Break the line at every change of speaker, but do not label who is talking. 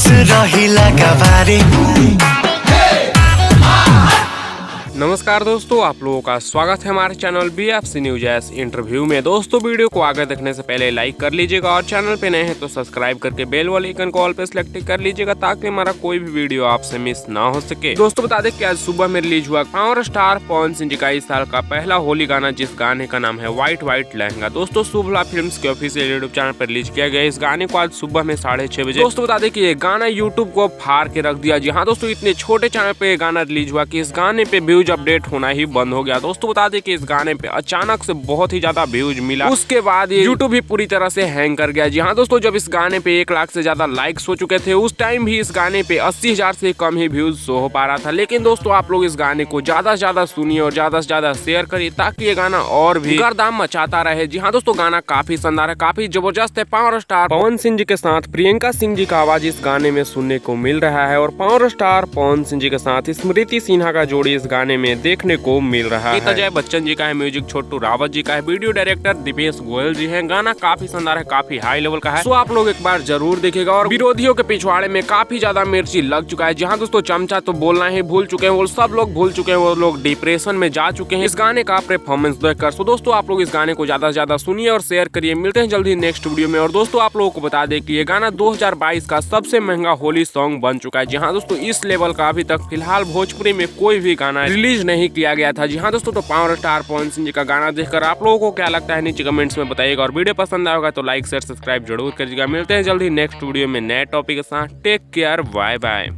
खुश रहिला गवारे।
नमस्कार दोस्तों, आप लोगों का स्वागत है हमारे channel BFC news S interview में। दोस्तों वीडियो को आगे देखने से पहले लाइक कर लीजिएगा और चैनल पे नए हैं तो सब्सक्राइब करके बेल वाले आइकन को ऑल पे सिलेक्ट कर लीजिएगा ताकि हमारा कोई भी वीडियो आपसे मिस ना हो सके। दोस्तों बता दें कि आज सुबह में रिलीज हुआ पावर स्टार पवन सिंह जी का इस साल का पहला होली गाना, जिस गाने का नाम है व्हाइट व्हाइट लहंगा। दोस्तों शुभला फिल्म्स के ऑफिशियल यूट्यूब चैनल पर रिलीज किया गया इस गाने को आज सुबह में 6:30 बजे। दोस्तों बता दें कि ये गाना यूट्यूब को फाड़ के रख दिया। जी हाँ दोस्तों, इतने छोटे चैनल पे गाना रिलीज हुआ कि इस गाने पे व्यूज अपडेट होना ही बंद हो गया। दोस्तों बता दें कि इस गाने पे अचानक से बहुत ही ज्यादा व्यूज मिला, उसके बाद ये यूट्यूब भी पूरी तरह से हैंग कर गया। जी हाँ दोस्तों, जब इस गाने पे 1 लाख से ज्यादा लाइक्स हो चुके थे उस टाइम भी इस गाने पे 80,000 से कम ही व्यूज शो हो पा रहा था। लेकिन दोस्तों आप लोग इस गाने को ज्यादा से ज्यादा सुनिए और ज्यादा से ज्यादा शेयर करिए ताकि ये गाना और भी गर्दाम मचाता रहे। जी हाँ दोस्तों, गाना काफी शानदार है, काफी जबरदस्त है। पावर स्टार पवन सिंह जी के साथ प्रियंका सिंह जी का आवाज इस गाने में सुनने को मिल रहा है और पावर स्टार पवन सिंह जी के साथ स्मृति सिन्हा का जोड़ी इस गाने में देखने को मिल रहा है। अजय बच्चन जी का है, म्यूजिक छोटू रावत जी का है, वीडियो डायरेक्टर दीपेश गोयल जी है। गाना काफी शानदार है, काफी हाई लेवल का है, तो आप लोग एक बार जरूर देखेगा। और विरोधियों के पिछवाड़े में काफी ज्यादा मिर्ची लग चुका है। जहां दोस्तों चमचा तो बोलना ही भूल चुके हैं, वो सब लोग भूल चुके हैं, वो लोग डिप्रेशन में जा चुके हैं इस गाने का परफॉर्मेंस देखकर। तो दोस्तों आप लोग इस गाने को ज्यादा से ज्यादा सुनिए और शेयर करिए। मिलते हैं जल्दी नेक्स्ट वीडियो में। और दोस्तों आप लोगों को बता दें कि ये गाना 2022 का सबसे महंगा होली सॉन्ग बन चुका है। जहां दोस्तों इस लेवल का अभी तक फिलहाल भोजपुरी में कोई भी गाना रिलीज नहीं किया गया था। जी हाँ दोस्तों, तो पावर स्टार पवन सिंह जी का गाना देखकर आप लोगों को क्या लगता है नीचे कमेंट्स में बताइएगा। और वीडियो पसंद आएगा तो लाइक शेयर सब्सक्राइब जरूर करिएगा। मिलते हैं जल्दी नेक्स्ट वीडियो में नए टॉपिक के साथ। Take care, bye bye.